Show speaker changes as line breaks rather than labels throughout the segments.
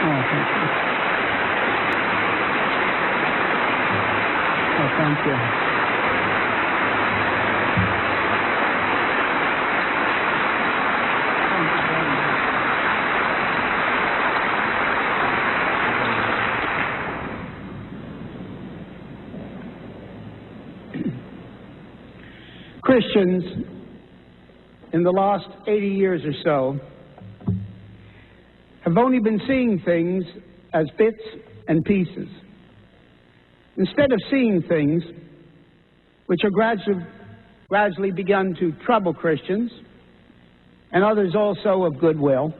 thank you. Oh, thank you. Christians, in the last 80 years or so, have only been seeing things as bits and pieces, instead of seeing things which are gradually begun to trouble Christians and others also of goodwill,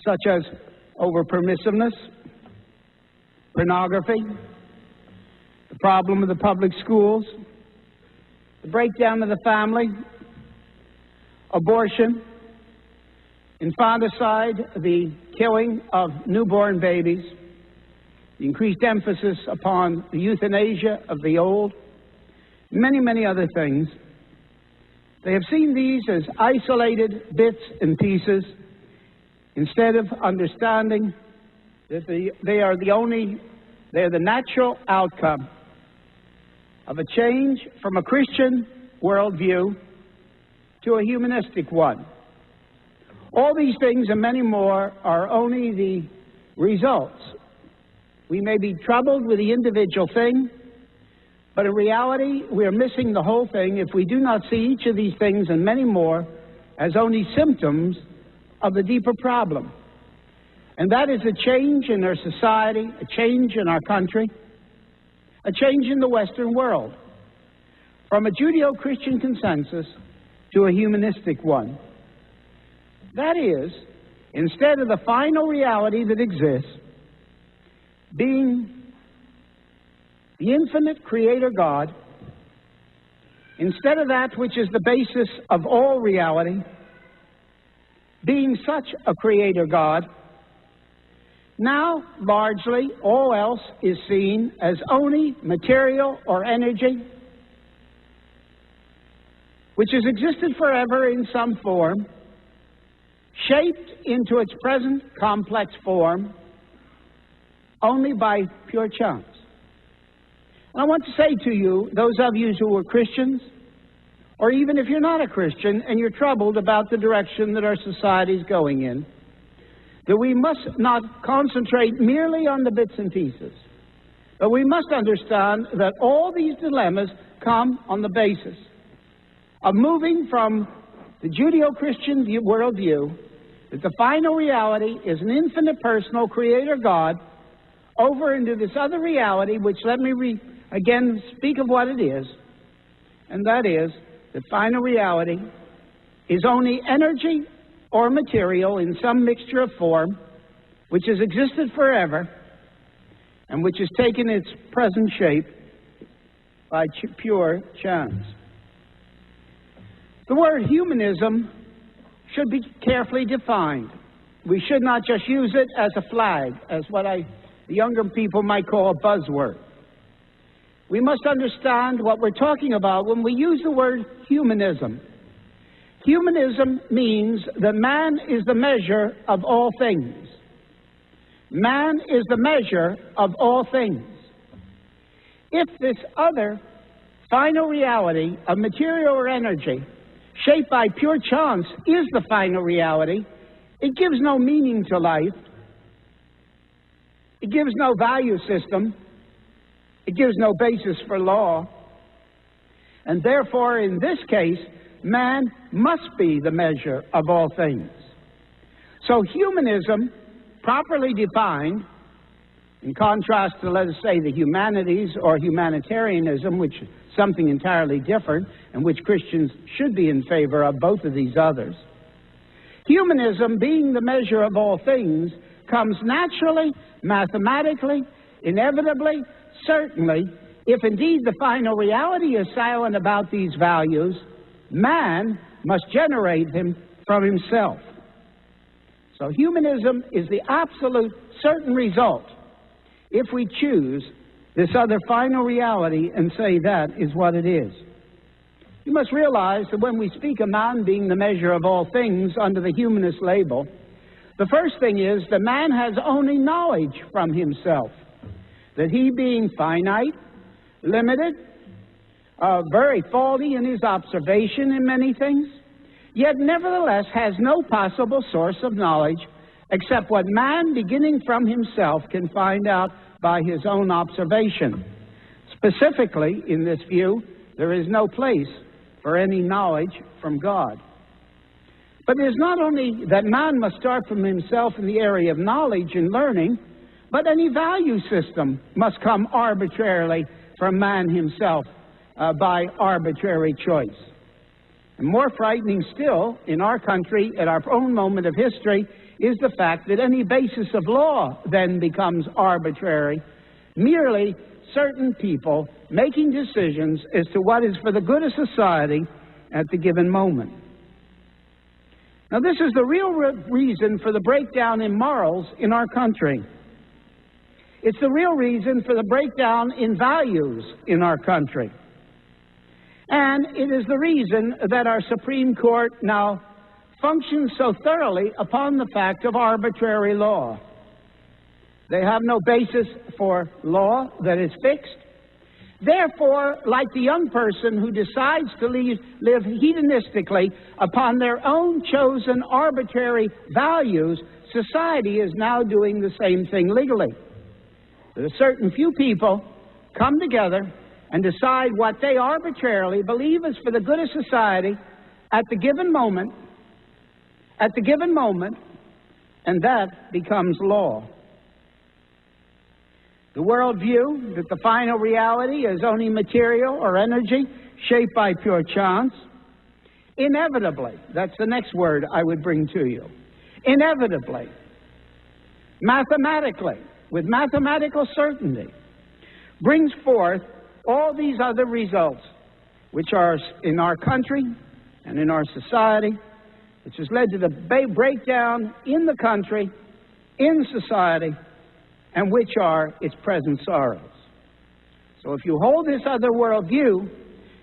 such as over-permissiveness, pornography, the problem of the public schools, the breakdown of the family, abortion, infanticide, the killing of newborn babies, the increased emphasis upon the euthanasia of the old, many, many other things. They have seen these as isolated bits and pieces instead of understanding that they are the natural outcome of a change from a Christian worldview to a humanistic one. All these things and many more are only the results. We may be troubled with the individual thing, but in reality, we are missing the whole thing if we do not see each of these things and many more as only symptoms of the deeper problem. And that is a change in our society, a change in our country, a change in the Western world, from a Judeo-Christian consensus to a humanistic one. That is, instead of the final reality that exists, being the infinite Creator God, instead of that which is the basis of all reality, being such a Creator God, now, largely, all else is seen as only material or energy, which has existed forever in some form, shaped into its present complex form only by pure chance. And I want to say to you, those of you who are Christians, or even if you're not a Christian and you're troubled about the direction that our society is going in, that we must not concentrate merely on the bits and pieces, but we must understand that all these dilemmas come on the basis of moving from the Judeo-Christian worldview, that the final reality is an infinite personal Creator God, over into this other reality, which let me again speak of what it is, and that is that final reality is only energy or material in some mixture of form, which has existed forever and which has taken its present shape by pure chance. The word humanism should be carefully defined. We should not just use it as a flag, as what the younger people might call a buzzword. We must understand what we're talking about when we use the word humanism. Humanism means that man is the measure of all things. Man is the measure of all things. If this other final reality of material or energy, shaped by pure chance, is the final reality, it gives no meaning to life. It gives no value system. It gives no basis for law. And therefore, in this case, man must be the measure of all things. So humanism, properly defined, in contrast to, let us say, the humanities or humanitarianism, which is something entirely different, and which Christians should be in favor of, both of these others. Humanism, being the measure of all things, comes naturally, mathematically, inevitably, certainly, if indeed the final reality is silent about these values, man must generate them from himself. So humanism is the absolute certain result if we choose this other final reality and say that is what it is. You must realize that when we speak of man being the measure of all things under the humanist label, The first thing is that man has only knowledge from himself, that he being finite, limited, very faulty in his observation in many things, yet nevertheless has no possible source of knowledge except what man, beginning from himself, can find out by his own observation. Specifically, in this view, there is no place for any knowledge from God. But it is not only that man must start from himself in the area of knowledge and learning, but any value system must come arbitrarily from man himself by arbitrary choice. And more frightening still, in our country, at our own moment of history, is the fact that any basis of law then becomes arbitrary, merely certain people making decisions as to what is for the good of society at the given moment. Now, this is the real reason for the breakdown in morals in our country. It's the real reason for the breakdown in values in our country. And it is the reason that our Supreme Court now functions so thoroughly upon the fact of arbitrary law. They have no basis for law that is fixed. Therefore, like the young person who decides to live hedonistically upon their own chosen arbitrary values, society is now doing the same thing legally. There are certain few people come together and decide what they arbitrarily believe is for the good of society at the given moment, and that becomes law. The worldview that the final reality is only material or energy shaped by pure chance, inevitably, that's the next word I would bring to you, inevitably, mathematically, with mathematical certainty, brings forth all these other results, which are in our country and in our society, which has led to the breakdown in the country, in society, and which are its present sorrows. So if you hold this other worldview,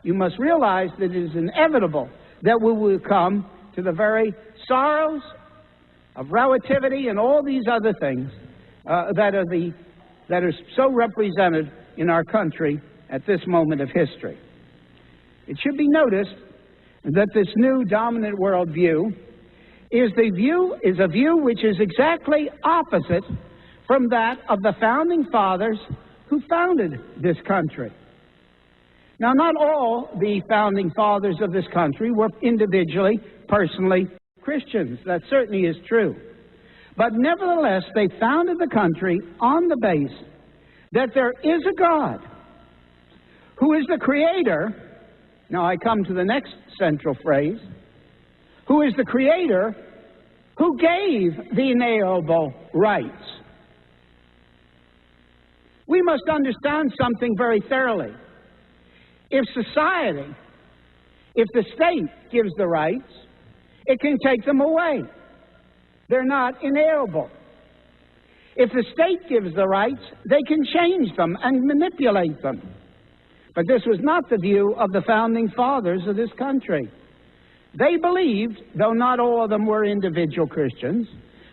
you must realize that it is inevitable that we will come to the very sorrows of relativity and all these other things that are so represented in our country at this moment of history. It should be noticed that this new dominant worldview is a view which is exactly opposite from that of the founding fathers who founded this country. Now, not all the founding fathers of this country were individually, personally Christians. That certainly is true. But nevertheless, they founded the country on the base that there is a God who is the creator. Now I come to the next central phrase, who is the creator who gave the inalienable rights. We must understand something very thoroughly. If society, if the state gives the rights, it can take them away. They're not inalienable. If the state gives the rights, they can change them and manipulate them. But this was not the view of the founding fathers of this country. They believed, though not all of them were individual Christians,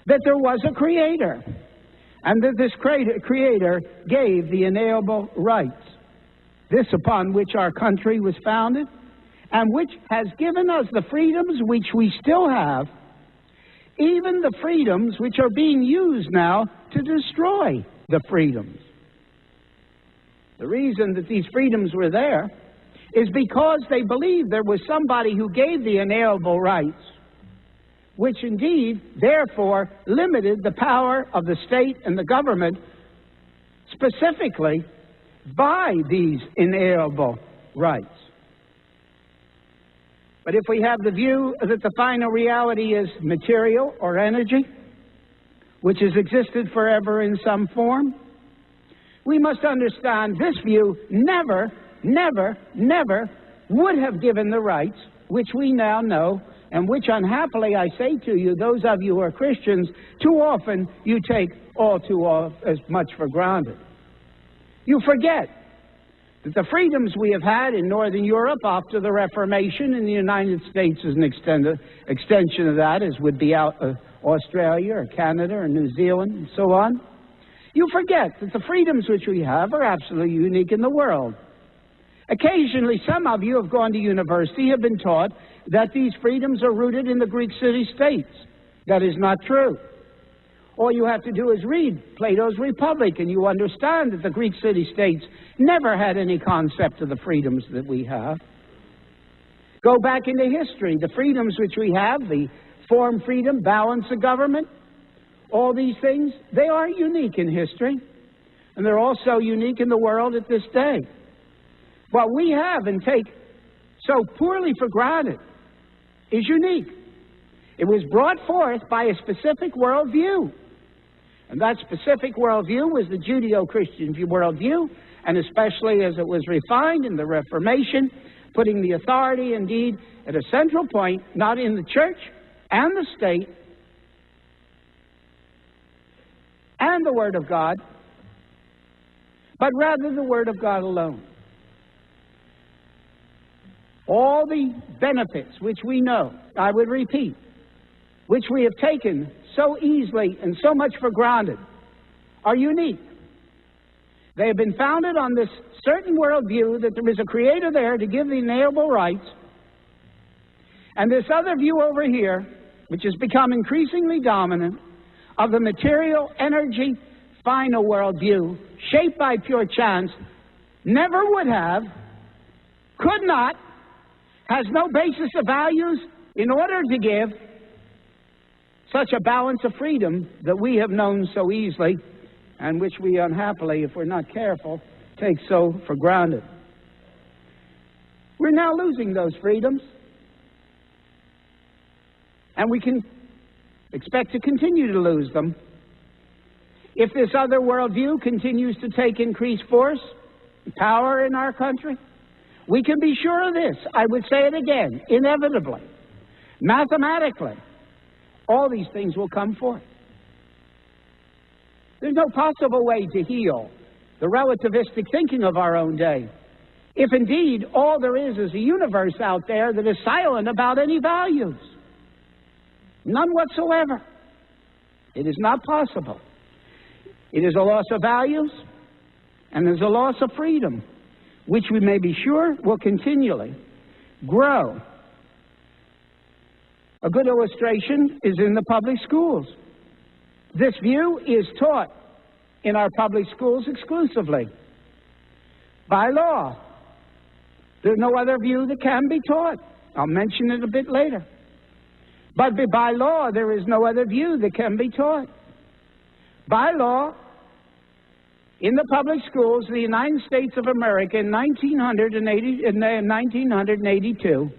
that there was a creator, and that this creator gave the inalienable rights. This upon which our country was founded, and which has given us the freedoms which we still have, even the freedoms which are being used now to destroy the freedoms. The reason that these freedoms were there is because they believed there was somebody who gave the inalienable rights, which indeed, therefore, limited the power of the state and the government specifically by these inalienable rights. But if we have the view that the final reality is material or energy, which has existed forever in some form, we must understand this view never would have given the rights which we now know, and which unhappily I say to you, those of you who are Christians, too often you take all too as much for granted. You forget that the freedoms we have had in Northern Europe after the Reformation in the United States is an extension of that, as would be Australia or Canada or New Zealand and so on, you forget that the freedoms which we have are absolutely unique in the world. Occasionally, some of you have gone to university, have been taught that these freedoms are rooted in the Greek city-states. That is not true. All you have to do is read Plato's Republic, and you understand that the Greek city-states never had any concept of the freedoms that we have. Go back into history. The freedoms which we have, the form freedom, balance of government, all these things, they are unique in history, and they're also unique in the world at this day. What we have and take so poorly for granted is unique. It was brought forth by a specific worldview, and that specific worldview was the Judeo-Christian worldview, and especially as it was refined in the Reformation, putting the authority, indeed, at a central point, not in the church and the state and the Word of God, but rather the Word of God alone. All the benefits which we know, I would repeat, which we have taken so easily and so much for granted, are unique. They have been founded on this certain worldview that there is a creator there to give the inalienable rights, and this other view over here, which has become increasingly dominant, of the material energy final worldview, shaped by pure chance, never would have, could not, has no basis of values in order to give such a balance of freedom that we have known so easily, and which we unhappily, if we're not careful, take so for granted. We're now losing those freedoms, and we can expect to continue to lose them if this other worldview continues to take increased force and power in our country. We can be sure of this. I would say it again, inevitably, mathematically, all these things will come forth. There's no possible way to heal the relativistic thinking of our own day, if indeed all there is a universe out there that is silent about any values. None whatsoever. It is not possible. It is a loss of values, and there's a loss of freedom, which we may be sure will continually grow. A good illustration is in the public schools. This view is taught in our public schools exclusively by law. There's no other view that can be taught. I'll mention it a bit later. But by law, there is no other view that can be taught. By law, in the public schools of the United States of America in 1982,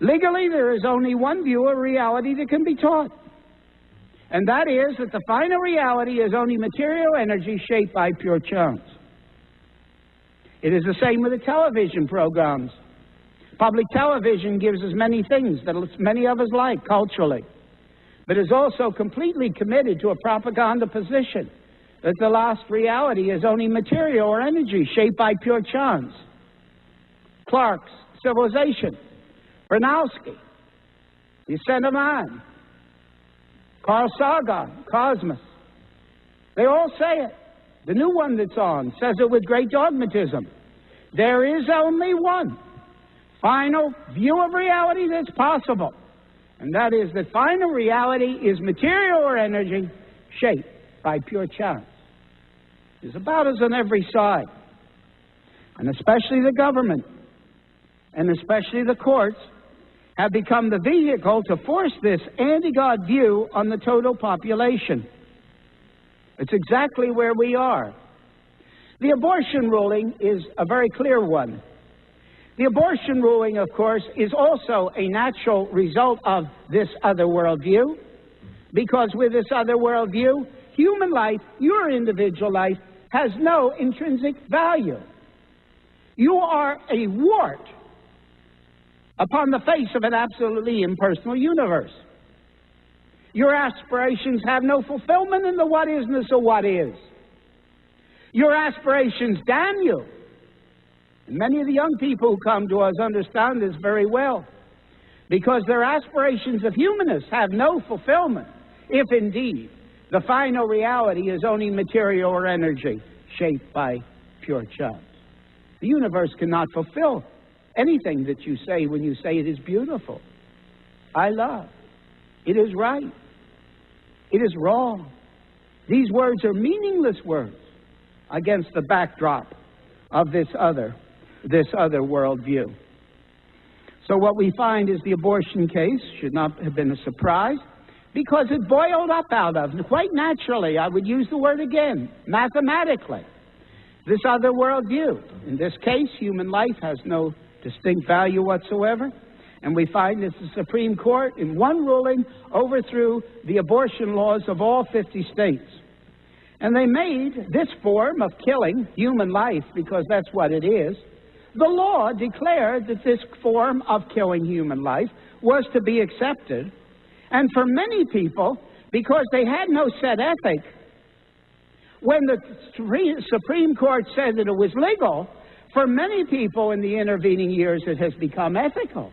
legally there is only one view of reality that can be taught. And that is that the final reality is only material energy shaped by pure chance. It is the same with the television programs. Public television gives us many things that many of us like culturally, but is also completely committed to a propaganda position that the last reality is only material or energy shaped by pure chance. Clarke's Civilization, Bronowski, The Ascent of Man, Carl Sagan, Cosmos. They all say it. The new one that's on says it with great dogmatism. There is only one final view of reality that's possible, and that is that final reality is material or energy shaped by pure chance. There's about us on every side, and especially the government, and especially the courts, have become the vehicle to force this anti-God view on the total population. It's exactly where we are. The abortion ruling is a very clear one. The abortion ruling, of course, is also a natural result of this other worldview, because with this other worldview, human life, your individual life, has no intrinsic value. You are a wart upon the face of an absolutely impersonal universe. Your aspirations have no fulfillment in the what-isness of what is. Your aspirations damn you. And many of the young people who come to us understand this very well, because their aspirations of humanness have no fulfillment if indeed the final reality is only material or energy shaped by pure chance. The universe cannot fulfill anything that you say when you say it is beautiful. I love. It is right. It is wrong. These words are meaningless words against the backdrop of this other worldview. So what we find is the abortion case should not have been a surprise because it boiled up out of, quite naturally, I would use the word again, mathematically, this other worldview. In this case, human life has no distinct value whatsoever. And we find that the Supreme Court, in one ruling, overthrew the abortion laws of all 50 states. And they made this form of killing human life, because that's what it is. The law declared that this form of killing human life was to be accepted. And for many people, because they had no set ethic, when the Supreme Court said that it was legal, for many people in the intervening years it has become ethical.